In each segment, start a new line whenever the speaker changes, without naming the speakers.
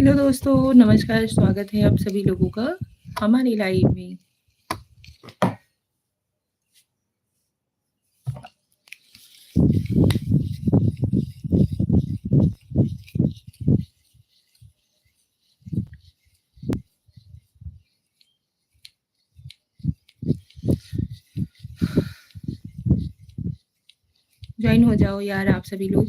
Hello दोस्तों, नमस्कार, स्वागत है आप सभी लोगों का हमारी लाइव में। ज्वाइन हो जाओ यार आप सभी लोग।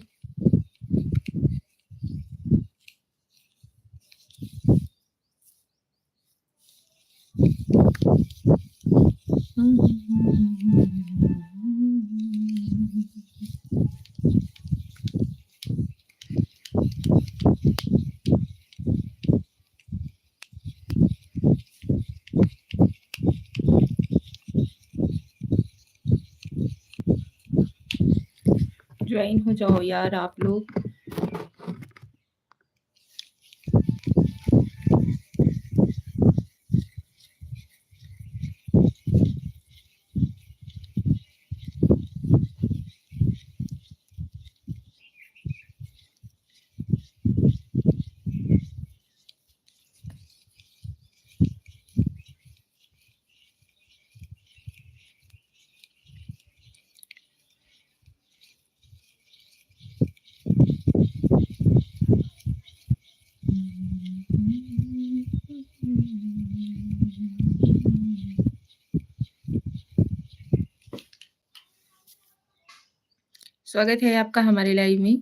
ज्वाइन हो जाओ यार आप लोग। स्वागत है आपका हमारे लाइव में।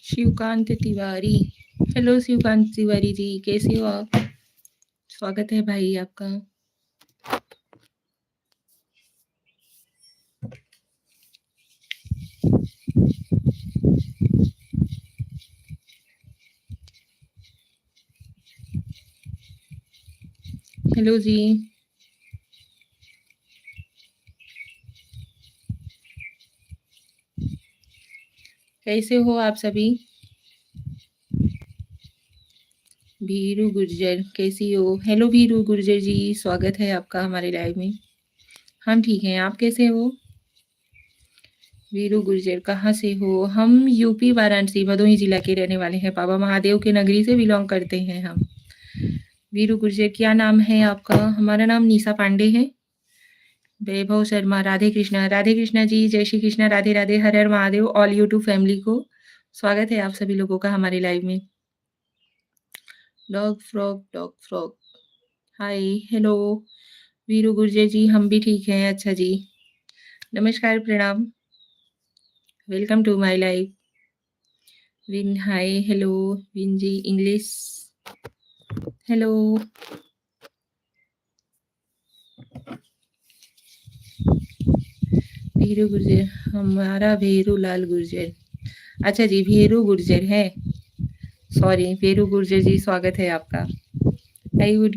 शिवकांत तिवारी, हेलो शिवकांत तिवारी जी, कैसे हो आप? स्वागत है भाई आपका। हेलो जी, कैसे हो आप सभी? वीरू गुर्जर, कैसी हो? हेलो वीरू गुर्जर जी, स्वागत है आपका हमारे लाइव में। हम ठीक हैं, आप कैसे हो? वीरू गुर्जर, कहाँ से हो? हम यूपी वाराणसी भदोही जिला के रहने वाले हैं। बाबा महादेव के नगरी से बिलोंग करते हैं हम। वीरू गुर्जर, क्या नाम है आपका? हमारा नाम निशा पांडे है। वैभव शर्मा, राधे कृष्णा जी, जय श्री कृष्णा, राधे राधे, हर हर महादेव, ऑल यूट्यूब फैमिली को स्वागत है आप सभी लोगों का हमारे लाइव में। Dog frog, hi, hello Veeru Gurjar ji, हम भी ठीक हैं। अच्छा जी, नमस्कार, प्रणाम, welcome to my live. Win, hi, hello win ji, English, hello. Veeru Gurjar, हमारा भेरू लाल गुर्जर। अच्छा जी, भेरू गुर्जर है, सॉरी भेरू गुर्जर जी, स्वागत है आपका। आई वुड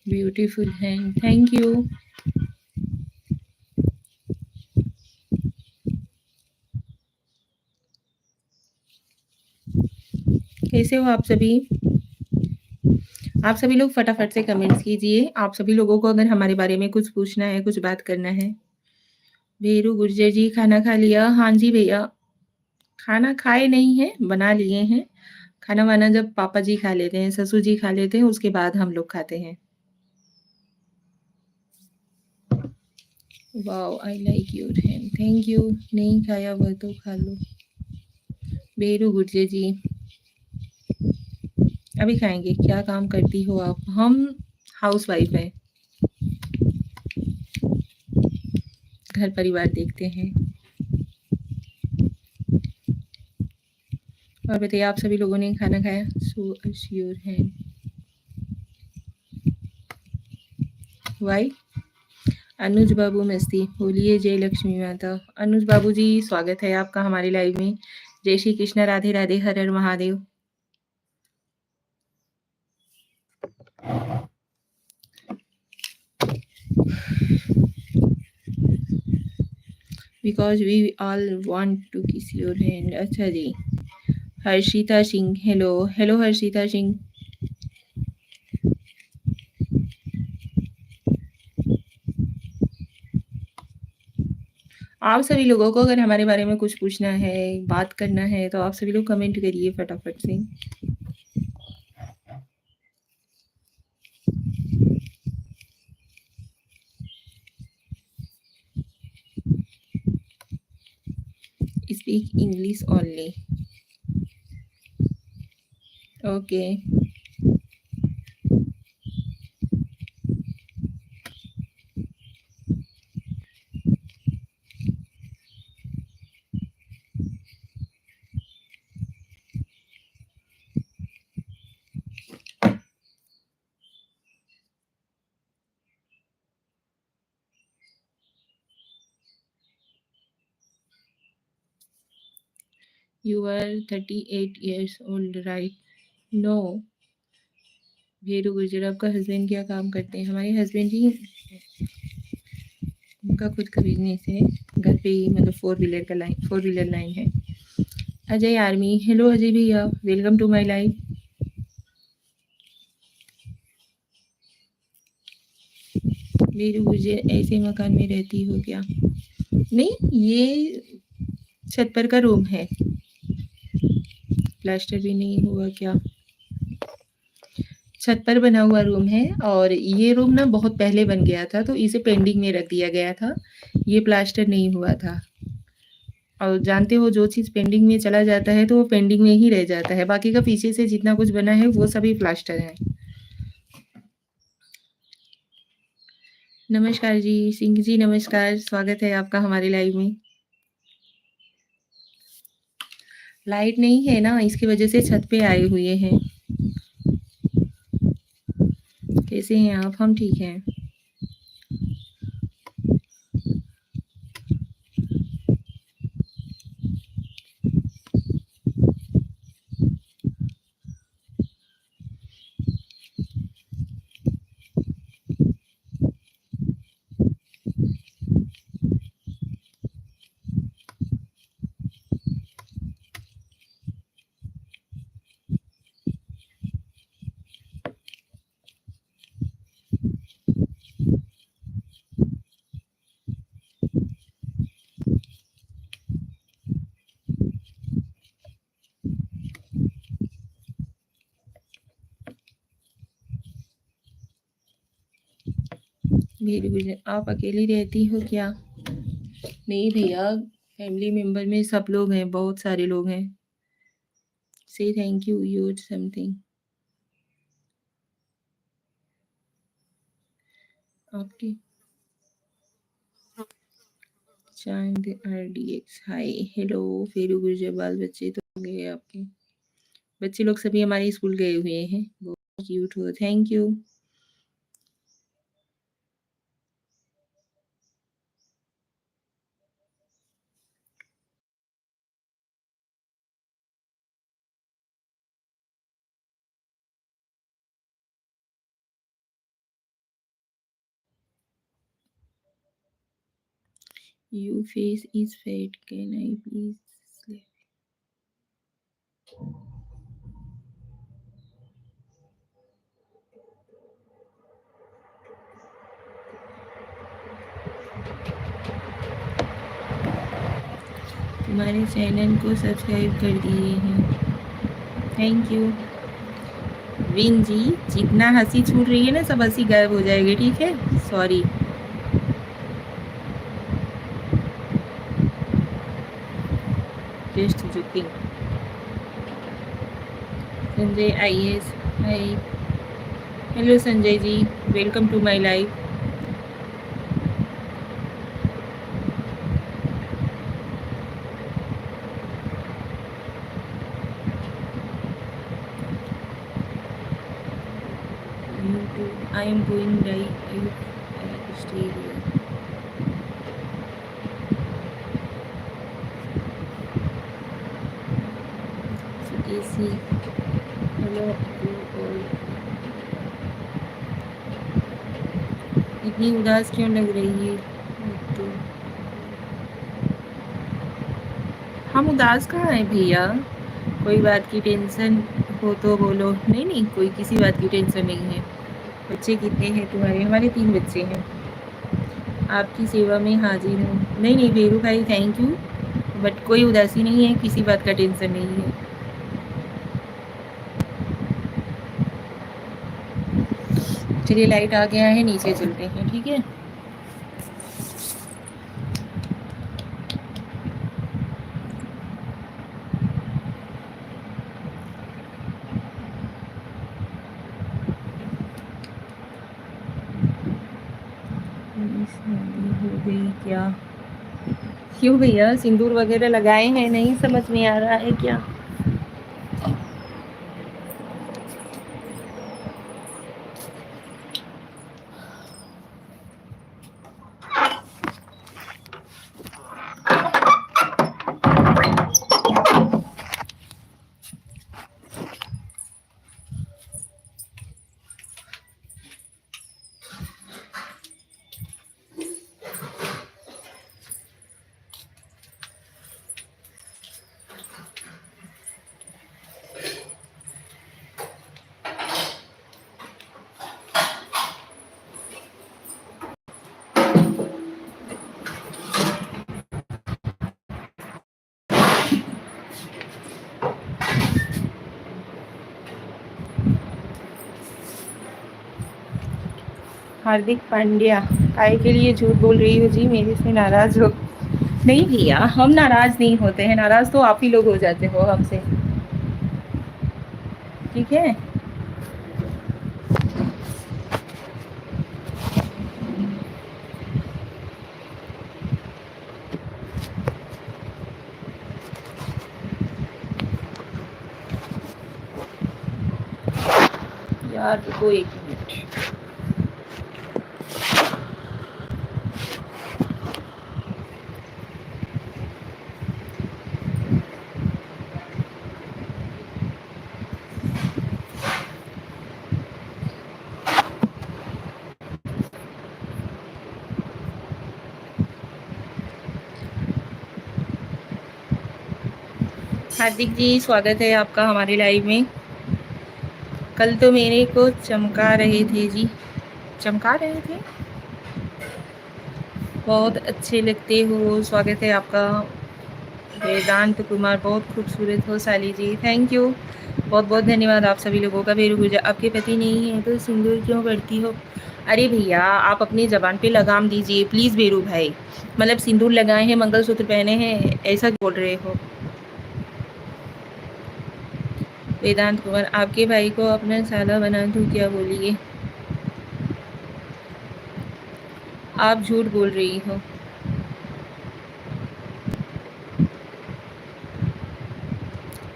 ब्यूटीफुल है, थैंक यू। कैसे हो आप सभी? आप सभी लोग फटाफट से कमेंट्स कीजिए। आप सभी लोगों को अगर हमारे बारे में कुछ पूछना है, कुछ बात करना है। वीरू गुर्जर जी, खाना खा लिया? हाँ जी भैया, खाना खाए नहीं है, बना लिए हैं। खाना वाना जब पापा जी खा लेते हैं, ससुर जी खा लेते हैं, उसके बाद हम लोग खाते हैं। Wow, I like your hand, thank you. नहीं खाया वह तो खा लो। वीरू गुर्जर जी, अभी खाएंगे। क्या काम करती हो आप? हम हाउस वाइफ हैं, घर परिवार देखते हैं। और बताइए आप सभी लोगों ने खाना खाया? सो श्योर है। वाई अनुज बाबू मस्ती बोलिए जय लक्ष्मी माता। अनुज बाबू जी स्वागत है आपका हमारे लाइव में। जय श्री कृष्ण, राधे राधे, हर हर Mahadev. Because we all want to kiss your hand. अच्छा जी। Harshita Singh, hello hello Harshita Singh. आप सभी लोगों को अगर हमारे बारे में कुछ पूछना है, बात करना है, तो आप सभी लोग कमेंट करिए फटाफट से। Speak English only. Okay. You are 38 years old, right? No. Bheru Gurjar, आपका हस्बैंड क्या काम करते हैं? हमारे हस्बैंड जी, उनका खुद का बिजनेस है, घर पे ही, मतलब फोर व्हीलर लाइन है। अजय आर्मी, हेलो अजय भैया, welcome to my life. Bheru Gurjar, ऐसे मकान में रहती हो क्या? नहीं, ये छत पर का रूम है, प्लास्टर भी नहीं हुआ क्या? छत पर बना हुआ रूम है, और ये रूम ना बहुत पहले बन गया था, तो इसे पेंडिंग में रख दिया गया था, ये प्लास्टर नहीं हुआ था। और जानते हो जो चीज़ पेंडिंग में चला जाता है तो वो पेंडिंग में ही रह जाता है, बाकी का पीछे से जितना कुछ बना है वो सभी प्लास्टर है। नमस्कार जी, सिंह जी नमस्कार, स्वागत है आपका हमारे लाइव में। लाइट नहीं है ना, इसकी वजह से छत पे आए हुए हैं। कैसे हैं आप? हम ठीक हैं। मेरी गुजर, आप अकेली रहती हो क्या? नहीं भैया, फैमिली मेंबर में सब लोग हैं, बहुत सारे लोग हैं। से थैंक यू यूर समथिंग। आपकी चांद RDX, हाय हेलो फेरू गुर्जर, बाल बच्चे तो हो गए आपके? बच्चे लोग सभी हमारे स्कूल गए हुए हैं, बहुत क्यूट हो, thank you. You face is fat, can I please sleep? तुम्हारे चैनल को सब्सक्राइब कर दिए हैं, थैंक यू। विन जी, जितना हंसी छूट रही है ना, सब हंसी गायब हो जाएगी, ठीक है? Sorry. Just joking. Sanjay IAS, hi hello Sanjay ji, welcome to my life. You too. I am going right. I will stay here. So AC. Hello to all. इतनी उदास क्यों लग रही है? तो हम उदास कहाँ हैं भैया? कोई बात की टेंशन हो तो बोलो। नहीं नहीं, कोई किसी बात की टेंशन नहीं है। बच्चे कितने हैं तुम्हारे? हमारे 3 बच्चे हैं। आपकी सेवा में हाजिर हूँ। नहीं नहीं वीरू भाई, थैंक यू, बट कोई उदासी नहीं है, किसी बात का टेंशन नहीं है। चलिए लाइट आ गया है, नीचे चलते हैं, ठीक है? हो गई क्या? क्यों भैया, सिंदूर वगैरह लगाए हैं? नहीं समझ में आ रहा है क्या? हार्दिक पांड्या, काय के लिए झूठ बोल रही हो जी? मेरे से नाराज हो? नहीं भैया, हम नाराज नहीं होते हैं। नाराज तो आप ही लोग हो जाते हो हमसे, ठीक है? यार रुको 1 मिनट। हार्दिक जी, स्वागत है आपका हमारे लाइव में। कल तो मेरे को चमका रहे थे जी, चमका रहे थे। बहुत अच्छे लगते हो, स्वागत है आपका। वेदांत कुमार, बहुत खूबसूरत हो साली जी, थैंक यू, बहुत बहुत धन्यवाद आप सभी लोगों का। वीरू गुर्जर, आपके पति नहीं है तो सिंदूर क्यों करती हो? अरे भैया, आप अपनी ज़बान पे लगाम दीजिए प्लीज़ वीरू भाई। मतलब सिंदूर लगाए हैं, मंगलसूत्र पहने हैं, ऐसा बोल रहे हो? वेदांत कुमार, आपके भाई को अपना साला बना दूँ क्या? बोलिए। आप झूठ बोल रही हो।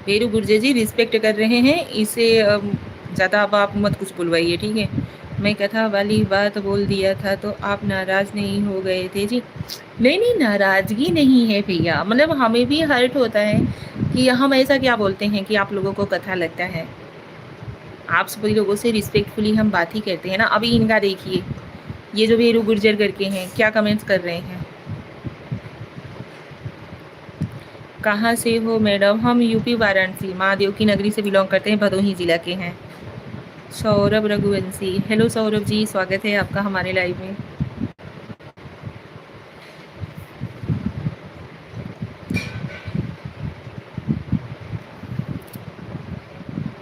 वीरू गुर्जर जी रिस्पेक्ट कर रहे हैं, इसे ज़्यादा अब आप मत कुछ बुलवाइए, ठीक है? मैं कथा वाली बात बोल दिया था तो आप नाराज़ नहीं हो गए थे जी? नहीं नहीं, नाराज़गी नहीं है भैया, मतलब हमें भी हर्ट होता है कि हम ऐसा क्या बोलते हैं कि आप लोगों को कथा लगता है। आप सभी लोगों से रिस्पेक्टफुली हम बात ही करते हैं ना। अभी इनका देखिए, ये जो वीरू गुर्जर करके हैं, क्या कमेंट्स कर रहे हैं। कहाँ से हो मैडम? हम यूपी वाराणसी महादेव की नगरी से बिलोंग करते हैं, भदोही जिला के हैं। सौरभ रघुवंशी, हेलो सौरभ जी, स्वागत है आपका हमारे लाइव में।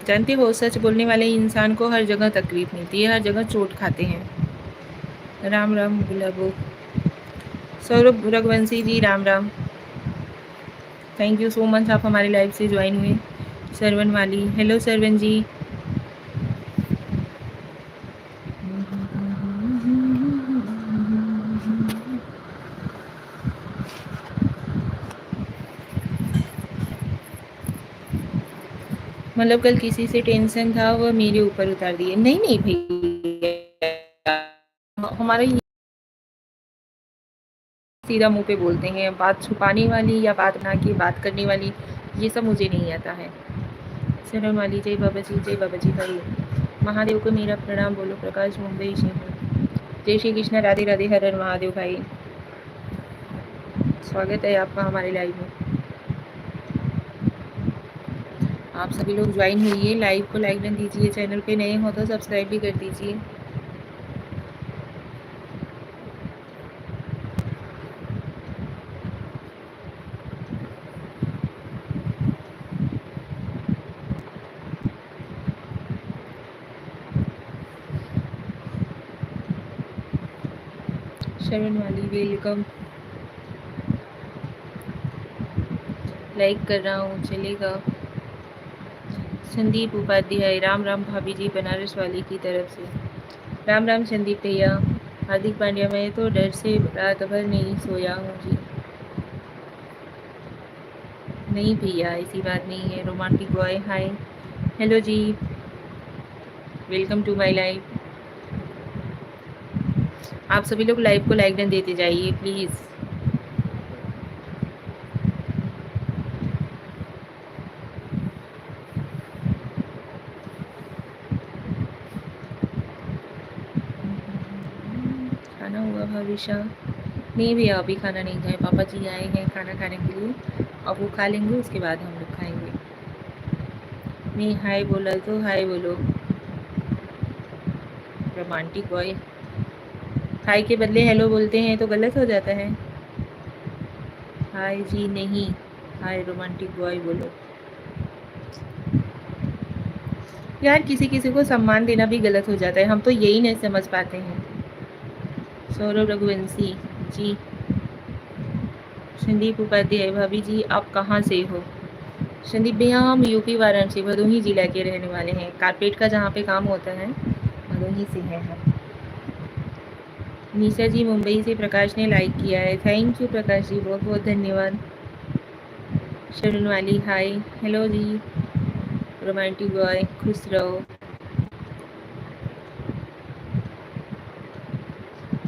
जानते हो, सच बोलने वाले इंसान को हर जगह तकलीफ मिलती है, हर जगह चोट खाते हैं। Ram Ram Gulabo. Saurabh Raghuvanshi ji, Ram Ram, thank you so much, आप हमारे लाइव से ज्वाइन हुए। सरवन वाली, हेलो सरवन जी। मतलब कल किसी से टेंशन था, वह मेरे ऊपर उतार दिए। नहीं नहीं भाई, हमारे सीधा मुंह पे बोलते हैं, बात छुपाने वाली या बात ना की बात करने वाली, ये सब मुझे नहीं आता है। शरण वाली जय बाबा जी भाई। महादेव को मेरा प्रणाम बोलो। प्रकाश मुंबई से हूँ। जय श्री कृष्ण, राधे राधे, हर हर महादेव भाई। स्वागत है आपका हमारे लाइव में। आप सभी लोग ज्वाइन हुइए, लाइव को लाइक डन दीजिए, चैनल पे नए हो तो सब्सक्राइब भी कर दीजिए। शरण वाली वेलकम, लाइक कर रहा हूँ, चलेगा। संदीप उपाध्याय, राम राम भाभी जी, बनारस वाली की तरफ से राम राम। संदीप भैया। हार्दिक पांड्या, मैं तो डर से रात भर नहीं सोया हूँ जी। नहीं भैया, ऐसी बात नहीं है। Romantic boy, hi, hello ji, welcome to my live. आप सभी लोग लाइव को लाइक डन देते जाइए प्लीज़। खाना हुआ भविष्य? नहीं भैया, अभी खाना नहीं खाए, पापा जी आए हैं खाना खाने के लिए, अब वो खा लेंगे, उसके बाद हम लोग खाएंगे। नहीं हाय बोला तो हाय बोलो। रोमांटिक बॉय, हाय के बदले हेलो बोलते हैं तो गलत हो जाता है। हाय जी नहीं, हाय रोमांटिक बॉय बोलो। यार किसी किसी को सम्मान देना भी गलत हो जाता है, हम तो यही नहीं समझ पाते हैं। सौरभ रघुवंशी जी। संदीप उपाध्याय, भाभी जी आप कहाँ से हो? संदीप भैया हम यूपी वाराणसी भदोही जिला के रहने वाले हैं। कारपेट का जहाँ पे काम होता है भदोही से हैं हम। निशा जी मुंबई से प्रकाश ने लाइक किया है, थैंक यू प्रकाश जी, बहुत बहुत धन्यवाद। शरण वाली हाय, हेलो जी। रोमांटिक बॉय, खुश रहो।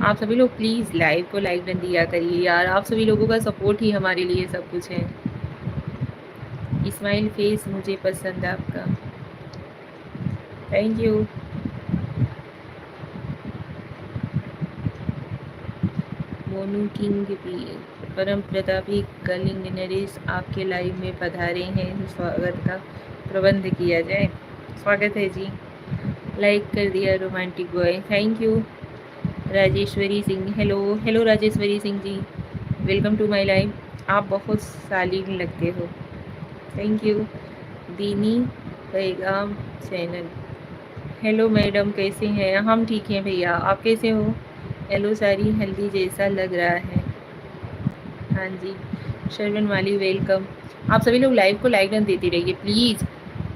आप सभी लोग प्लीज़ लाइव को लाइक डन दिया करिए यार, आप सभी लोगों का सपोर्ट ही हमारे लिए सब कुछ है। इस्माइल फेस मुझे पसंद आपका, थैंक यू। मोनू किंग भी, परम प्रतापी कलिंग नरेश आपके लाइव में पधारे हैं, स्वागत का प्रबंध किया जाए। स्वागत है जी, लाइक कर दिया romantic boy, thank you. Rajeshwari Singh, hello hello Rajeshwari Singh ji, welcome to my live. आप बहुत सालीन लगते हो, थैंक यू। दीनी पैगाम चैनल, हेलो मैडम कैसे हैं? हम ठीक हैं भैया, आप कैसे हो? येलो साड़ी हल्दी जैसा लग रहा है। हाँ जी, शर्वन वाली वेलकम। आप सभी लोग लाइव को लाइक डन देते रहिए प्लीज़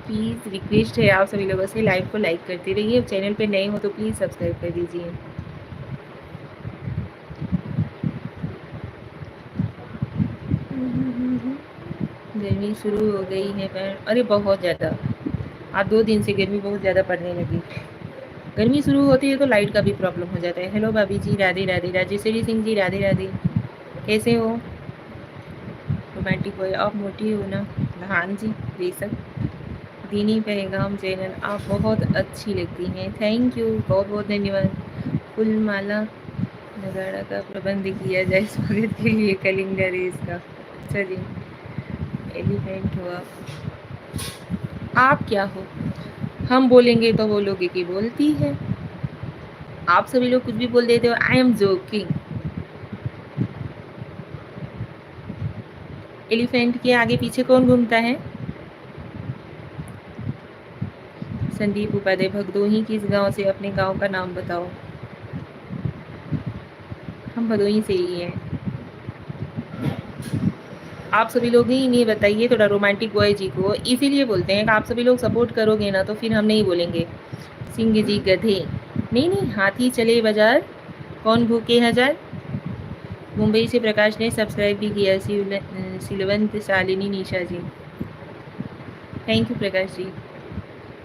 प्लीज़, रिक्वेस्ट है आप सभी लोगों से, लाइव को लाइक करते रहिए। चैनल पे नए हो तो प्लीज़ सब्सक्राइब कर दीजिए। गर्मी शुरू हो गई है पर अरे बहुत ज़्यादा, आज 2 दिन से गर्मी बहुत ज़्यादा पड़ने लगी। गर्मी शुरू होती है तो लाइट का भी प्रॉब्लम हो जाता है। हेलो भाभी जी, राधे राधे। राजेश्वरी सिंह जी राधे राधे, कैसे हो? रोमांटिक बॉय, आप मोटी हो ना? हाँ जी बेशक। दीनी पैगाम चैनल, आप बहुत अच्छी लगती हैं, थैंक यू, बहुत बहुत धन्यवाद। फुल माला नगाड़ा का प्रबंध किया जाए स्वागत के लिए, कलिंगा रेस का। अच्छा जी, एलिफेंट हो आप क्या हो? हम बोलेंगे तो बोलोगे कि बोलती है। आप सभी लोग कुछ भी बोल देते हो, आई एम जोकिंग। एलिफेंट के आगे पीछे कौन घूमता है? संदीप उपाध्याय, भदोही किस गांव से? अपने गांव का नाम बताओ। हम भदोही से ही हैं। आप सभी लोग ही इन्हें बताइए थोड़ा, रोमांटिक बॉय जी को इसीलिए बोलते हैं कि आप सभी लोग सपोर्ट करोगे ना तो फिर हम नहीं बोलेंगे। सिंह जी गधे, नहीं नहीं, हाथी चले बाजार, कौन भूखे हजार। मुंबई से प्रकाश ने सब्सक्राइब भी किया। सिलवंत शालिनी निशा जी, थैंक यू प्रकाश जी।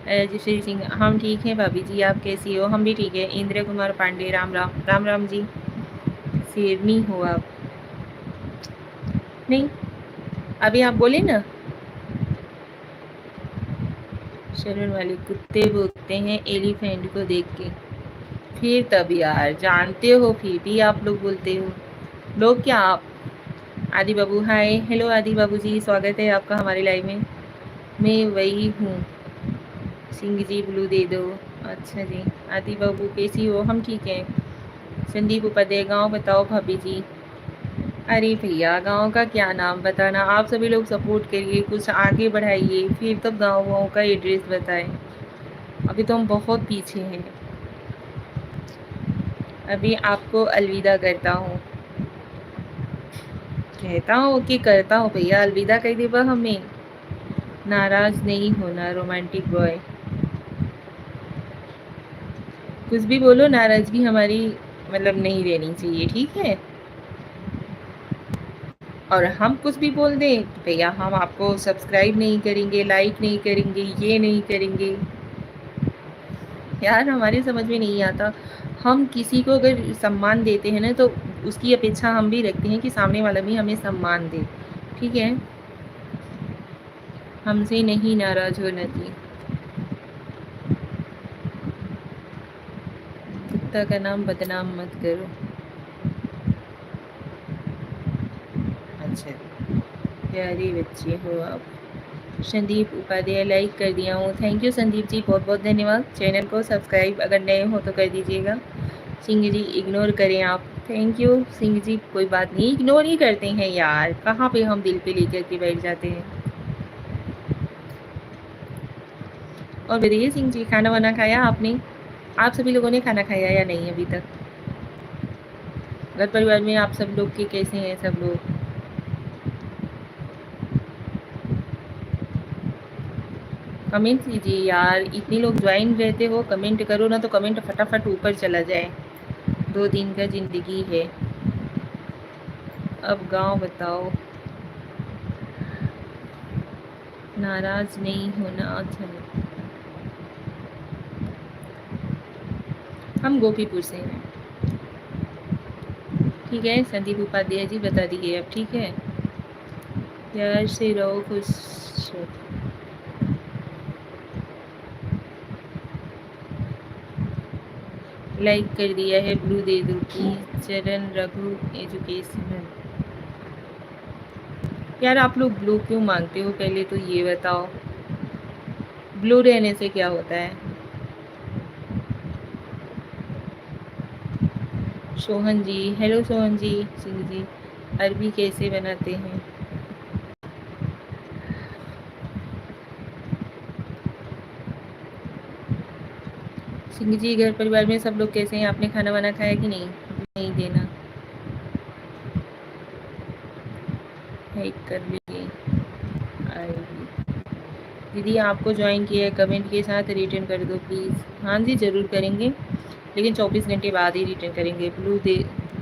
राजेश्वरी सिंह, हम ठीक हैं भाभी जी, आप कैसी हो? हम भी ठीक है। इंद्र कुमार पांडे, राम राम। राम राम जी। शेरनी हो आप? नहीं, अभी आप बोले ना, शरण वाले कुत्ते भौंकते हैं एलिफेंट को देख के। फिर तब यार, जानते हो फिर भी आप लोग बोलते हो। लोग क्या आप? आदि बाबू हाय, हेलो आदि बाबू जी, स्वागत है आपका हमारे लाइव में। मैं वही हूँ। सिंह जी ब्लू दे दो। अच्छा जी। आदि बाबू कैसी हो? हम ठीक हैं। संदीप उपाध्याय, गाँव बताओ भाभी जी। अरे भैया, गांव का क्या नाम बताना, आप सभी लोग सपोर्ट करिए, कुछ आगे बढ़ाइए, फिर तब गांव वाँव का एड्रेस बताएं। अभी तो हम बहुत पीछे हैं। अभी आपको अलविदा करता हूँ। कहता हूँ कि करता हूँ भैया, अलविदा कह देगा हमें। नाराज नहीं होना रोमांटिक बॉय। कुछ भी बोलो, नाराजगी हमारी मतलब नहीं रहनी चाहिए, ठीक है? और हम कुछ भी बोल दें तो भैया हम आपको सब्सक्राइब नहीं करेंगे, लाइक नहीं करेंगे, ये नहीं करेंगे। यार हमारे समझ में नहीं आता। हम किसी को अगर सम्मान देते हैं ना, तो उसकी अपेक्षा हम भी रखते हैं कि सामने वाला भी हमें सम्मान दे, ठीक है? हमसे नहीं नाराज होना चाहिए। कुत्ता का नाम बदनाम मत करो। अच्छा, प्यारे बच्चे हो आप। संदीप उपाध्याय, लाइक कर दिया हूँ। थैंक यू संदीप जी, बहुत बहुत धन्यवाद। चैनल को सब्सक्राइब अगर नए हो तो कर दीजिएगा। सिंह जी इग्नोर करें आप। थैंक यू सिंह जी, कोई बात नहीं, इग्नोर ही करते हैं यार, कहाँ पे हम दिल पे लेकर के बैठ जाते हैं। और बताइए सिंह जी, खाना वाना खाया आपने? आप सभी लोगों ने खाना खाया या नहीं अभी तक? घर परिवार में आप सब लोग के कैसे हैं सब लोग? कमेंट कीजिए यार, इतने लोग ज्वाइन रहते हो, कमेंट करो ना, तो कमेंट फटाफट ऊपर चला जाए। 2 दिन का जिंदगी है। अब गांव बताओ। नाराज नहीं होना। अच्छा, हम गोपीपुर से हैं। ठीक है संदीप उपाध्याय जी, बता दीजिए अब, ठीक है? प्यार से रहो, खुश रहो। लाइक कर दिया है, ब्लू दे दो प्लीज। चरण रघु एजुकेशनल। यार आप लोग ब्लू क्यों मांगते हो, पहले तो ये बताओ। ब्लू रहने से क्या होता है? सोहन जी, हेलो सोहन जी। सिंह जी, अरबी कैसे बनाते हैं? सिंह जी, घर परिवार में सब लोग कैसे हैं? आपने खाना वाना खाया कि नहीं? नहीं देना, लाइक कर लीजिए। आएगी। दीदी आपको ज्वाइन किया है, कमेंट के साथ रिटर्न कर दो प्लीज़। हाँ जी ज़रूर करेंगे, लेकिन 24 घंटे बाद ही रिटर्न करेंगे। ब्लू दे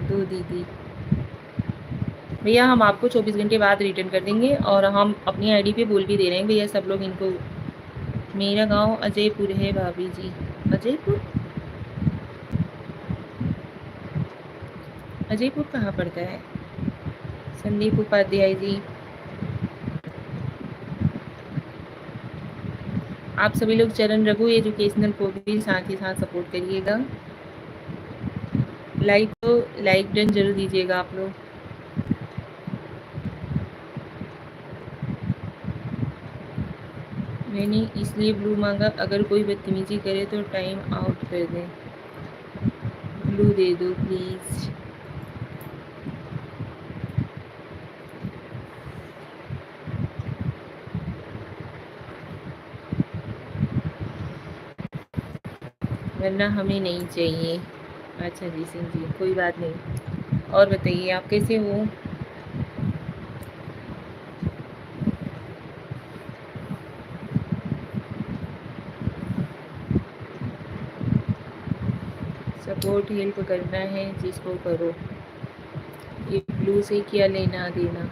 दो दीदी। भैया हम आपको 24 घंटे बाद रिटर्न कर देंगे, और हम अपनी आईडी पे बोल भी दे रहे हैं भैया सब लोग इनको। मेरा गांव अजयपुर है भाभी जी। अजयपुर? अजयपुर कहाँ पड़ता है? संदीप उपाध्याय जी, आप सभी लोग चरण रघु एजुकेशनल को भी साथ ही साथ सपोर्ट करिएगा। लाइक तो लाइक डन जरूर दीजिएगा आप लोग। मैंने इसलिए ब्लू मांगा, अगर कोई बदतमीजी करे तो टाइम आउट कर दें। ब्लू दे दो प्लीज़। वरना हमें नहीं चाहिए। अच्छा जी सिंह जी, कोई बात नहीं। और बताइए आप कैसे हो? सपोर्ट हेल्प करना है जिसको करो, ये ब्लू से क्या लेना देना।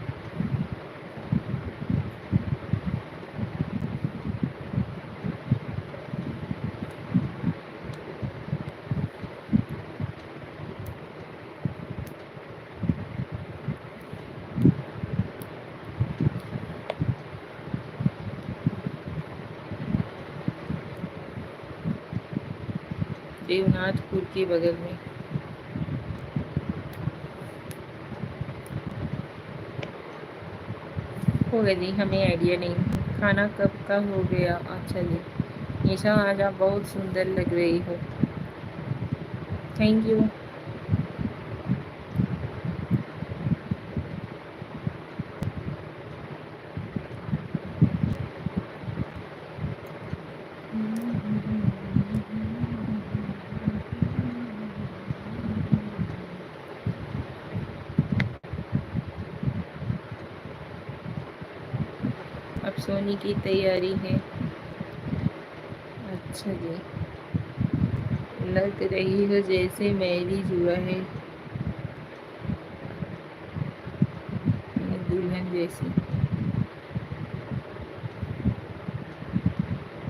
देवनाथपुर के बगल में। होगा जी, हमें आइडिया नहीं। खाना कब का हो गया? अच्छा जी। निशा, आज आप बहुत सुंदर लग रही हो। Thank you. अब सोने की तैयारी है। अच्छा जी। लग रही हो जैसे मैरिज हुआ है, दुल्हन जैसी।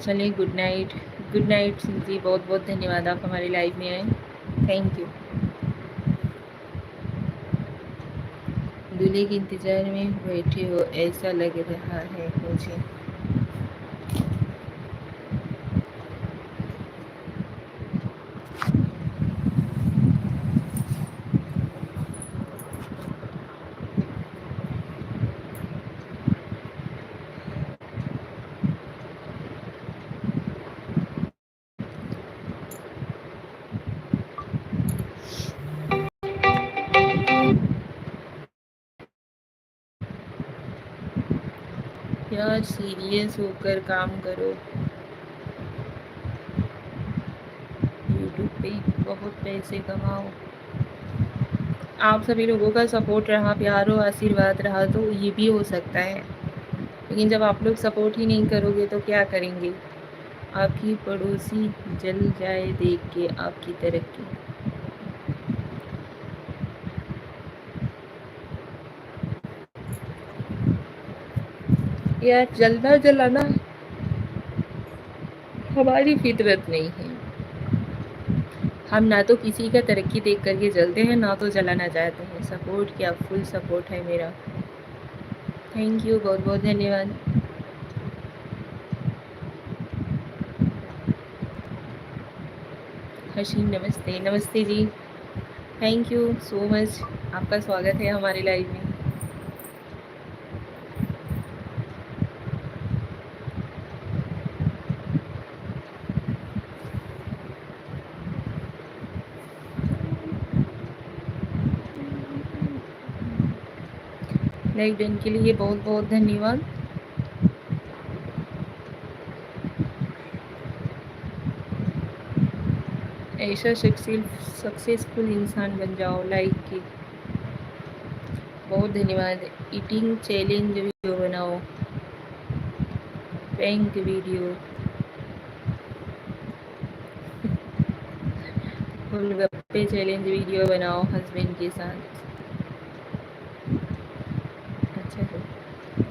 चलिए, गुड नाइट। गुड नाइट जी, बहुत बहुत धन्यवाद आप हमारे लाइव में आए। Thank you. दूल्हे के इंतजार में बैठे हो ऐसा लग रहा है मुझे। यार सीरियस होकर काम करो, यूट्यूब पे बहुत पैसे कमाओ। आप सभी लोगों का सपोर्ट रहा, प्यार और आशीर्वाद रहा तो ये भी हो सकता है, लेकिन जब आप लोग सपोर्ट ही नहीं करोगे तो क्या करेंगे। आपकी पड़ोसी जल जाए देख के आपकी तरक्की। यार जलना जलाना हमारी फितरत नहीं है। हम ना तो किसी का तरक्की देख करके जलते हैं, ना तो जलाना चाहते हैं। सपोर्ट क्या, फुल सपोर्ट है मेरा। थैंक यू, बहुत बहुत धन्यवाद। हसीन, नमस्ते। नमस्ते जी, थैंक यू सो मच। आपका स्वागत है हमारे लाइव में। लाइव डन के लिए बहुत बहुत धन्यवाद। ऐसा सक्सेसफुल इंसान बन जाओ। लाइक की बहुत धन्यवाद। ईटिंग चैलेंज वीडियो बनाओ, प्रैंक वीडियो, गोलगप्पे चैलेंज वीडियो बनाओ हस्बैंड के साथ। अच्छा है,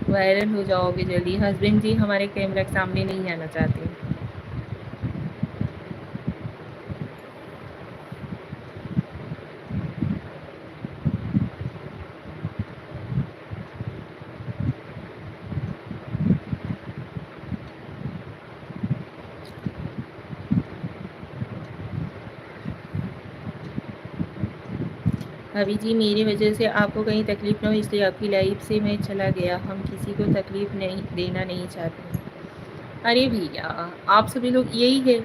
वायरल हो जाओगे जल्दी। हस्बैंड जी हमारे कैमरा के सामने नहीं आना चाहते। भाभी जी, मेरी वजह से आपको कहीं तकलीफ ना हो इसलिए आपकी लाइफ से मैं चला गया। हम किसी को तकलीफ नहीं देना नहीं चाहते। अरे भैया, आप सभी लोग यही है,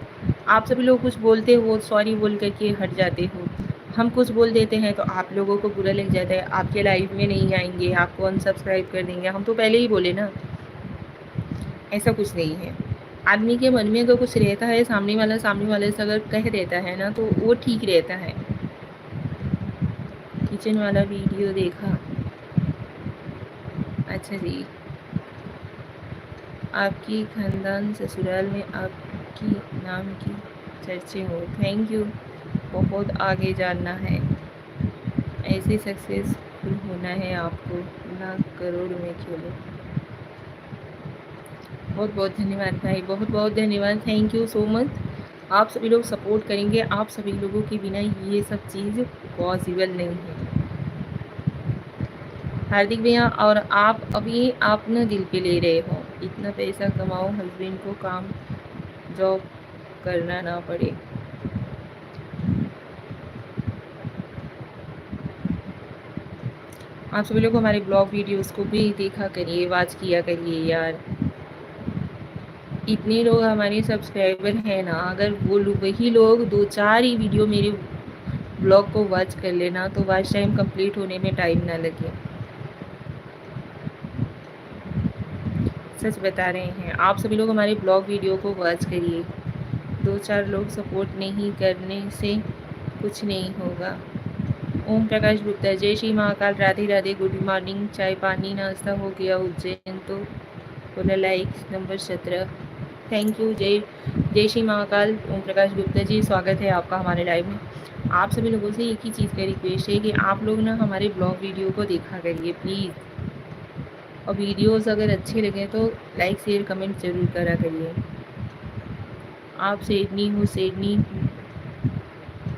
आप सभी लोग कुछ बोलते हो सॉरी बोल करके हट जाते हो। हम कुछ बोल देते हैं तो आप लोगों को बुरा लग जाता है, आपके लाइव में नहीं आएंगे, आपको अनसब्सक्राइब कर देंगे। हम तो पहले ही बोले ना, ऐसा कुछ नहीं है। आदमी के मन में अगर कुछ रहता है, सामने वाले से अगर कह देता है ना तो वो ठीक रहता है। किचन वाला वीडियो देखा? अच्छा जी। आपकी खानदान ससुराल में आपकी नाम की चर्चे हो। थैंक यू, बहुत आगे जानना है। ऐसे सक्सेसफुल होना है आपको, लाख करोड़ में खेलो। बहुत बहुत धन्यवाद भाई, बहुत बहुत धन्यवाद। Thank you so much. आप सभी लोग सपोर्ट करेंगे, आप सभी लोगों के बिना ये सब चीज़ पॉसिबल नहीं है। हार्दिक भैया, और आप अभी आप ना दिल पे ले रहे हो, इतना पैसा कमाओ, हस्बैंड को काम जॉब करना ना पड़े। आप सभी लोग हमारे ब्लॉग वीडियोस को भी देखा करिए, वॉच किया करिए यार। इतने लोग हमारे सब्सक्राइबर हैं ना, अगर वही लोग 2-4 ही वीडियो मेरे ब्लॉग को वॉच कर लेना तो वॉच टाइम कंप्लीट होने में टाइम ना लगे। सच बता रहे हैं, आप सभी लोग हमारे ब्लॉग वीडियो को वॉच करिए। 2-4 लोग सपोर्ट नहीं करने से कुछ नहीं होगा। ओम प्रकाश गुप्ता, जय श्री महाकाल, राधे राधे, गुड मॉर्निंग, चाय पानी नाश्ता हो गया उज्जैन तो बोला लाइक नंबर 17। Thank you. जय जय श्री महाकाल ओम प्रकाश गुप्ता जी, स्वागत है आपका हमारे लाइव में। आप सभी लोगों से एक ही चीज़ का रिक्वेस्ट है कि आप लोग ना हमारे ब्लॉग वीडियो को देखा करिए प्लीज़, और वीडियोस अगर अच्छे लगे तो लाइक शेयर कमेंट ज़रूर करा करिए। आप सेडनी हो, सेडनी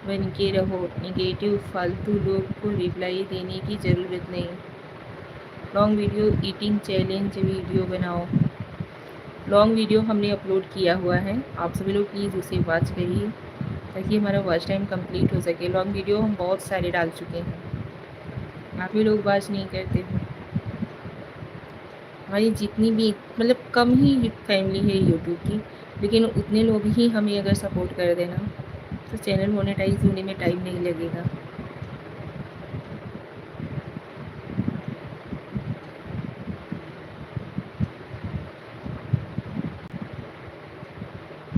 बन के रहो, निगेटिव फालतू लोग को रिप्लाई देने की ज़रूरत नहीं। Long video eating challenge video बनाओ। लॉन्ग वीडियो हमने अपलोड किया हुआ है, आप सभी लोग प्लीज़ उसे वॉच करिए ताकि हमारा वॉच टाइम कंप्लीट हो सके। लॉन्ग वीडियो हम बहुत सारे डाल चुके हैं, आप ही लोग वॉच नहीं करते हो। हमारी जितनी भी मतलब कम ही फैमिली है यूट्यूब की, लेकिन उतने लोग ही हमें अगर सपोर्ट कर देना तो चैनल मोनेटाइज होने में टाइम नहीं लगेगा।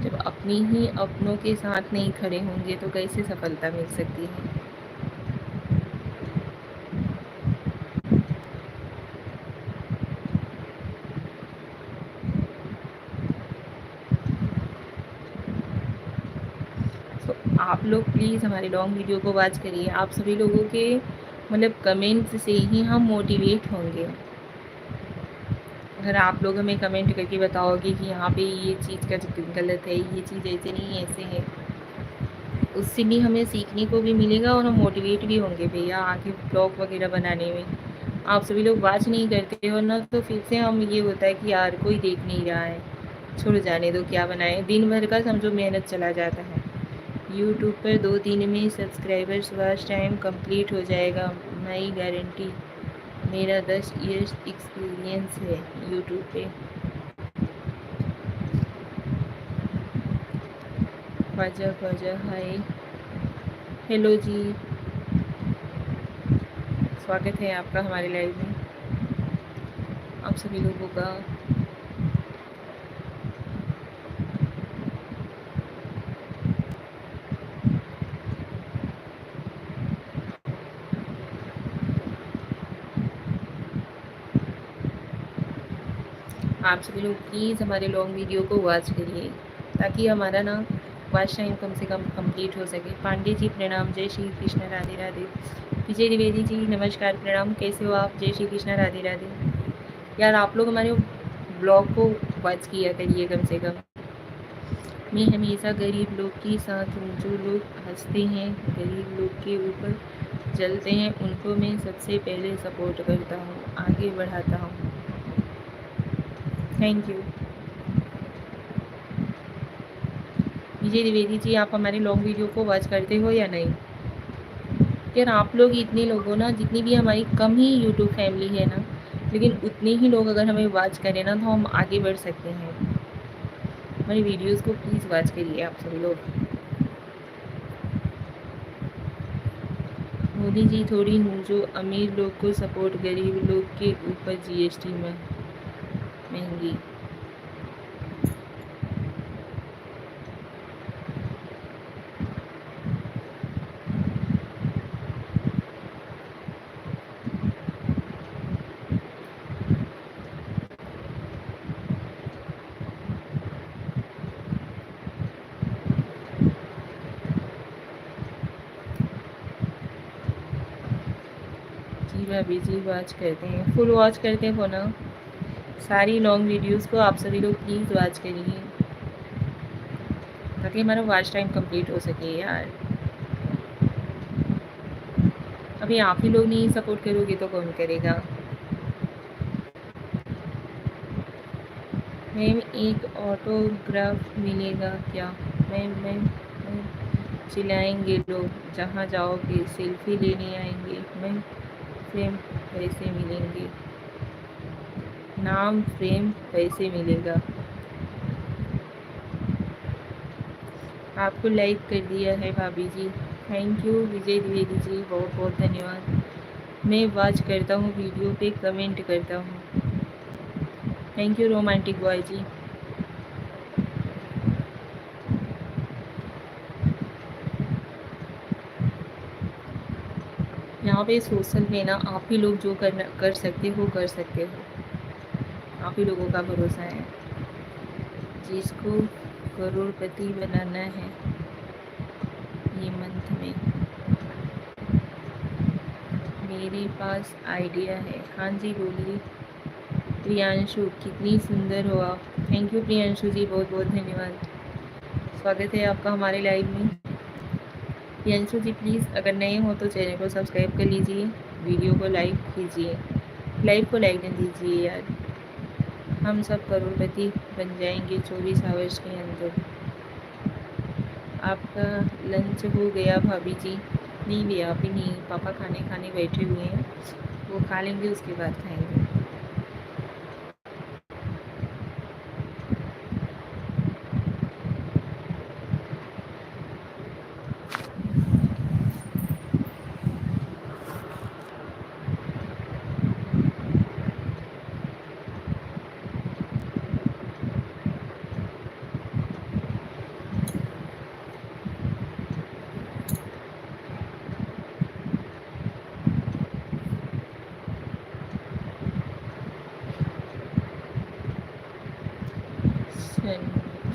जब अपनी ही अपनों के साथ नहीं खड़े होंगे तो कैसे सफलता मिल सकती है। तो आप लोग प्लीज़ हमारे लॉन्ग वीडियो को वॉच करिए। आप सभी लोगों के मतलब कमेंट्स से ही हम मोटिवेट होंगे। अगर आप लोग हमें कमेंट करके बताओगे कि यहाँ पे ये चीज़ का गलत है, ये चीज़ ऐसे नहीं ऐसे है, उससे भी हमें सीखने को भी मिलेगा और हम मोटिवेट भी होंगे भैया आगे ब्लॉग वगैरह बनाने में। आप सभी लोग वॉच नहीं करते हो ना, तो फिर से हम ये होता है कि यार कोई देख नहीं रहा है, छोड़ जाने दो, क्या बनाए। दिन भर का समझो मेहनत चला जाता है। यूट्यूब पर 2 दिन में सब्सक्राइबर्स वॉच टाइम कंप्लीट हो जाएगा, नई गारंटी। मेरा 10 ईयर्स एक्सपीरियंस है यूट्यूब पे। ख्वाजा ख्वाजा हाय, हेलो जी, स्वागत है आपका हमारे लाइव में, आप सभी लोगों का। आप सभी लोग प्लीज़ हमारे लॉन्ग वीडियो को वॉच करिए ताकि हमारा ना वॉच टाइम कम से कम कंप्लीट हो सके। पांडे जी प्रणाम, जय श्री कृष्ण, राधे राधे। विजय द्विवेदी जी नमस्कार प्रणाम, कैसे हो आप? जय श्री कृष्ण, राधे राधे। यार आप लोग हमारे ब्लॉग को वॉच किया करिए कम से कम। मैं हमेशा गरीब लोग के साथ हूँ, जो लोग हंसते हैं गरीब लोग के ऊपर जलते हैं, उनको मैं सबसे पहले सपोर्ट करता हूँ, आगे बढ़ाता हूँ। Thank you. विजय द्विवेदी जी, आप हमारे लॉन्ग वीडियो को वॉच करते हो या नहीं? यार आप लोग इतने लोग हो ना, जितनी भी हमारी कम ही यूट्यूब फैमिली है ना, लेकिन उतने ही लोग अगर हमें वॉच करें ना तो हम आगे बढ़ सकते हैं। हमारी वीडियोस को प्लीज़ वॉच करिए आप सभी लोग। मोदी जी थोड़ी हूँ जो अमीर लोग को सपोर्ट, गरीब लोग के ऊपर जीएसटी में महंगी। जी भाभी जी वॉच करते हैं, फुल वॉच करते हो ना सारी लॉन्ग वीडियोस को। आप सभी लोग प्लीज़ वॉच करिए ताकि हमारा वॉच टाइम कंप्लीट हो सके यार। अभी आप ही लोग नहीं सपोर्ट करोगे तो कौन करेगा। मैम एक ऑटोग्राफ मिलेगा क्या? मैम चिल्लाएंगे लोग, जहाँ जाओगे सेल्फी लेने आएंगे। मैम फ्रेम कैसे मिलेंगे? नाम फ्रेम कैसे मिलेगा? आपको लाइक कर दिया है भाभी जी, थैंक यू विजय द्विवेदी जी, बहुत बहुत धन्यवाद। मैं वॉच करता हूँ वीडियो पे, कमेंट करता हूँ। थैंक यू रोमांटिक बॉय जी। यहाँ पे सोशल में ना आप ही लोग जो कर सकते हो कर सकते हो, आप ही लोगों का भरोसा है। जिसको करोड़पति बनाना है ये मंथ में, मेरे पास आइडिया है। हाँ जी बोलिए। प्रियांशु, कितनी सुंदर हो आप। थैंक यू प्रियांशु जी, बहुत बहुत धन्यवाद। स्वागत है आपका हमारे लाइव में। प्रियांशु जी प्लीज़ अगर नए हो तो चैनल को सब्सक्राइब कर लीजिए, वीडियो को लाइक कीजिए, लाइव को लाइक कर दीजिए यार। हम सब करोड़पति बन जाएंगे 24 आवर्स के अंदर। आपका लंच हो गया भाभी जी? नहीं भैया अभी नहीं, पापा खाने खाने बैठे हुए हैं, वो खा लेंगे उसके बाद खाएंगे।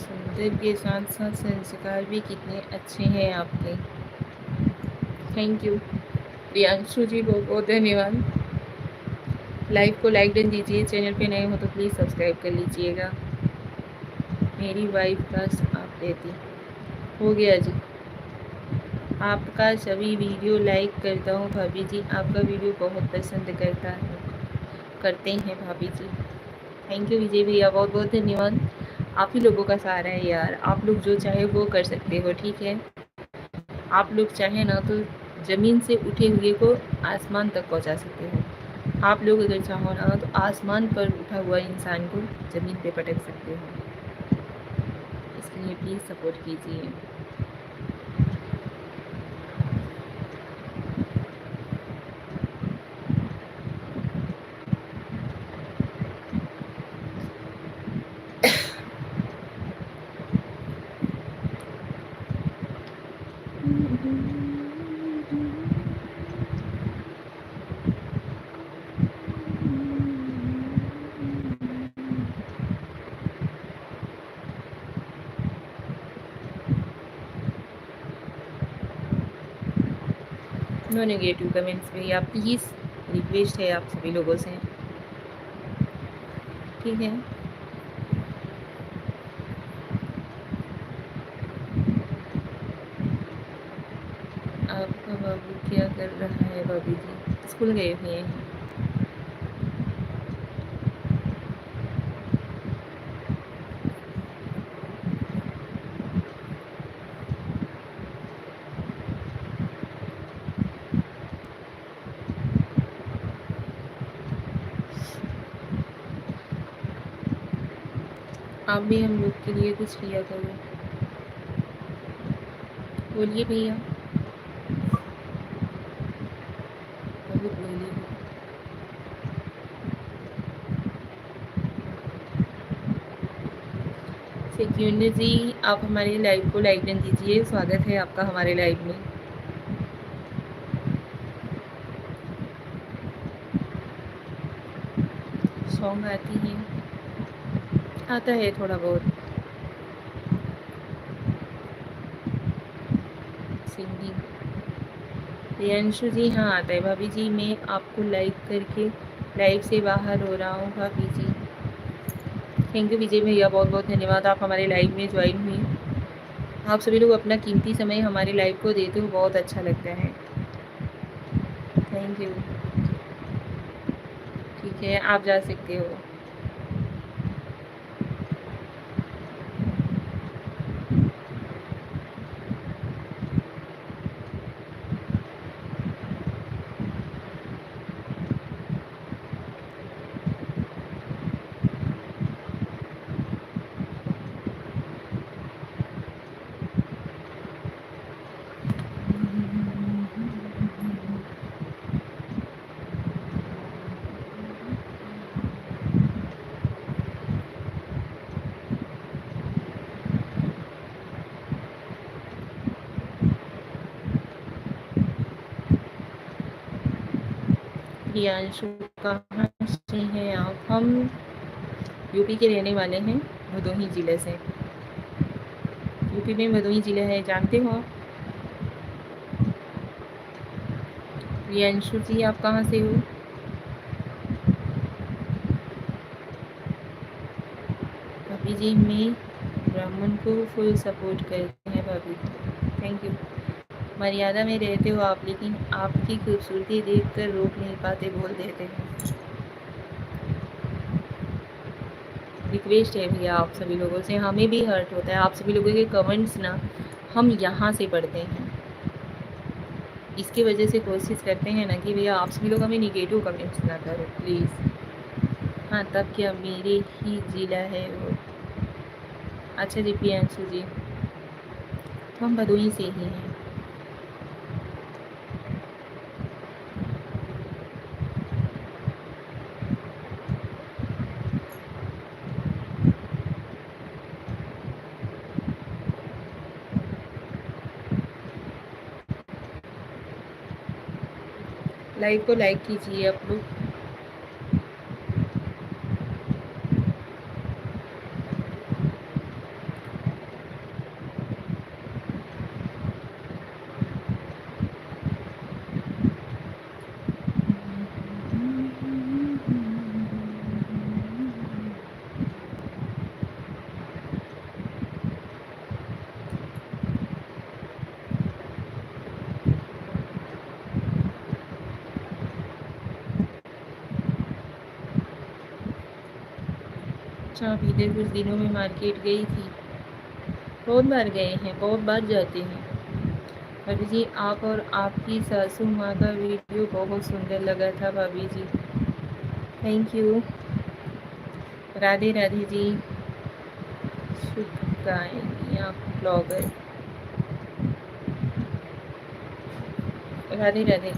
सुंदर के साथ साथ संस्कार भी कितने अच्छे हैं आपके। थैंक यू प्रियांशु जी, बहुत बहुत धन्यवाद। लाइव को लाइक डन दीजिए, चैनल पे नए हो तो प्लीज़ सब्सक्राइब कर लीजिएगा। मेरी वाइफ बस आप देती। हो गया जी। आपका सभी वीडियो लाइक करता हूँ भाभी जी, आपका वीडियो बहुत पसंद करते हैं भाभी जी। थैंक यू विजय भैया, बहुत बहुत धन्यवाद। आप ही लोगों का सहारा है यार, आप लोग जो चाहे वो कर सकते हो, ठीक है। आप लोग चाहे ना तो ज़मीन से उठे हुए को आसमान तक पहुंचा सकते हो। आप लोग अगर चाहो ना तो आसमान पर उठा हुआ इंसान को ज़मीन पे पटक सकते हो। इसलिए प्लीज़ सपोर्ट कीजिए। नो नेगेटिव कमेंट्स भैया प्लीज़, रिक्वेस्ट है आप सभी लोगों से, ठीक है। आपका बाबू क्या कर रहा है भाभी जी? स्कूल गए हुए हैं। आप भी हम लोग के लिए कुछ किया करो। बोलिए भैया, बहुत बोलिए। सेक्यूंडर जी, आप हमारे लाइव को लाइक डन दीजिए, स्वागत है आपका हमारे लाइव में। सॉन्ग आती है? आता है थोड़ा बहुत सिंगिंग। प्रियांशु जी, हाँ आता है भाभी जी, मैं आपको लाइक करके लाइव से बाहर हो रहा हूँ भाभी जी। थैंक यू विजय भैया, बहुत बहुत धन्यवाद, आप हमारे लाइव में ज्वाइन हुए। आप सभी लोग अपना कीमती समय हमारे लाइव को देते हो, बहुत अच्छा लगता है। Thank you. ठीक है, आप जा सकते हो। प्रियांशु कहाँ से हैं आप? हम यूपी के रहने वाले हैं, भदोही ज़िले से। यूपी में भदोही ज़िला है, जानते हो आप? प्रियांशु जी आप कहाँ से हो? भाभी जी मैं ब्राह्मण को फुल सपोर्ट करते हैं भाभी। Thank you. मर्यादा में रहते हो आप, लेकिन आपकी खूबसूरती देखकर रोक नहीं पाते, बोल देते हैं। रिक्वेस्ट है भैया आप सभी लोगों से, हमें भी हर्ट होता है आप सभी लोगों के कमेंट्स ना, हम यहाँ से पढ़ते हैं। इसकी वजह से कोशिश करते हैं ना कि भैया आप सभी लोग हमें निगेटिव कमेंट्स ना करो प्लीज़। हाँ तब क्या, मेरे ही जिला है वो। अच्छा जी प्रियांशु जी, तो हम भदोही से ही हैं। लाइव को लाइक कीजिए आप लोग। अच्छा, अभी इधर कुछ दिनों में मार्केट गई थी। बहुत बार गए हैं, बहुत बार जाते हैं। भाभी जी आप और आपकी सासू माँ का वीडियो बहुत सुंदर लगा था भाभी जी। Thank you. राधे राधे जी। शुभ गायन आप ब्लॉगर। राधे राधे।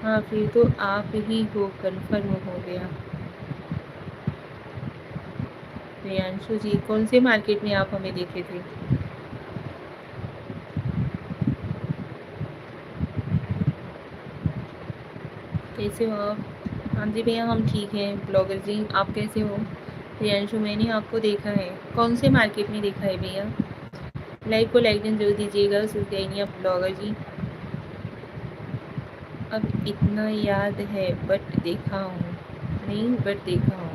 हाँ फिर तो आप ही हो, कन्फर्म हो गया। प्रियांशु जी कौन से मार्केट में आप हमें देखे थे? कैसे हो आप? हाँ जी भैया हम ठीक हैं। ब्लॉगर जी आप कैसे हो? प्रियांशु मैंने आपको देखा है। कौन से मार्केट में देखा है भैया? लाइक को लाइक जरूर दीजिएगा सुल्तानिया ब्लॉगर जी। अब इतना याद है बट देखा हूँ नहीं, बट देखा हूँ।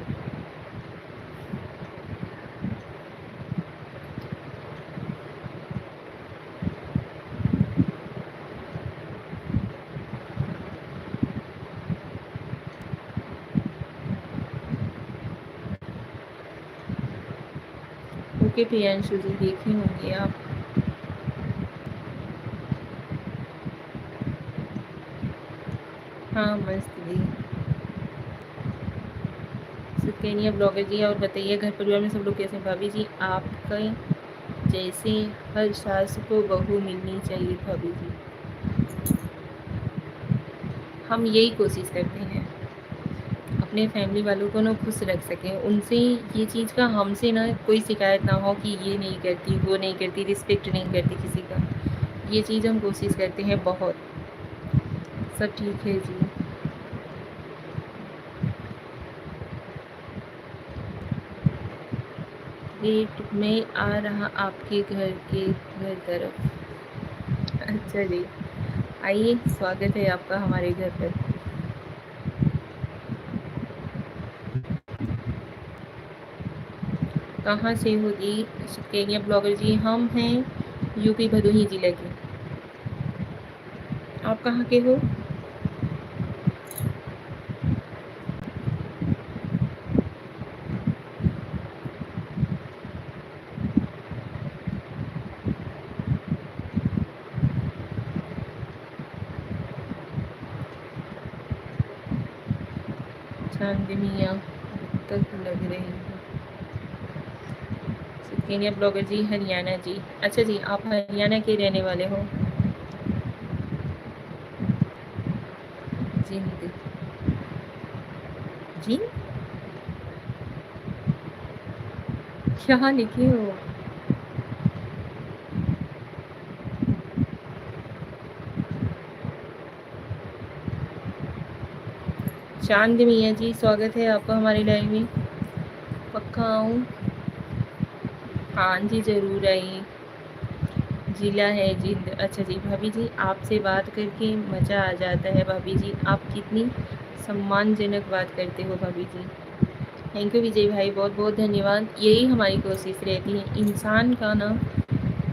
ओके प्रियांशु जी देखे होंगे आप। हाँ मस्त जी। सुल्तानिया ब्लॉगर जी और बताइए घर परिवार में सब लोग कैसे हैं? भाभी जी आपका जैसे हर सास को बहू मिलनी चाहिए भाभी जी। हम यही कोशिश करते हैं अपने फैमिली वालों को ना खुश रख सकें, उनसे ये चीज़ का हमसे ना कोई शिकायत ना हो कि ये नहीं करती वो नहीं करती, रिस्पेक्ट नहीं करती किसी का। ये चीज़ हम कोशिश करते हैं बहुत। सब ठीक है जी। वेट में आ रहा आपके घर तरफ। अच्छा जी, आइए स्वागत है आपका हमारे घर पर। कहाँ से हो जी? सुल्तानिया ब्लॉगर जी हम हैं यूपी भदोही ज़िले के। आप कहाँ के हो? चांदनिया तक लग रही है। सुल्तानिया ब्लॉगर जी हरियाणा जी। अच्छा जी आप हरियाणा के रहने वाले हो? जिंद। जिंद क्या लिखे हो? चांद मियाँ जी, स्वागत है आपका हमारे लाइव में। पक्का आऊँ? हाँ जी, ज़रूर आइए। जिला है जिंद। अच्छा जी भाभी जी, आपसे बात करके मज़ा आ जाता है भाभी जी। आप कितनी सम्मानजनक बात करते हो भाभी जी। थैंक यू विजय भाई, बहुत बहुत धन्यवाद। यही हमारी कोशिश रहती है इंसान का ना,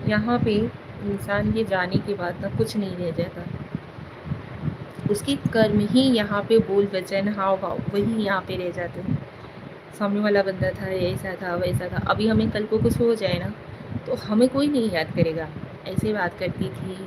यहाँ पे इंसान के जाने के बाद ना कुछ नहीं रह जाता। उसके कर्म ही यहाँ पे बोल वचन हाव भाव वही यहाँ पे रह जाते हैं। सामने वाला बंदा था, ऐसा था, वैसा था। अभी हमें कल को कुछ हो जाए ना, तो हमें कोई नहीं याद करेगा। ऐसे बात करती थी,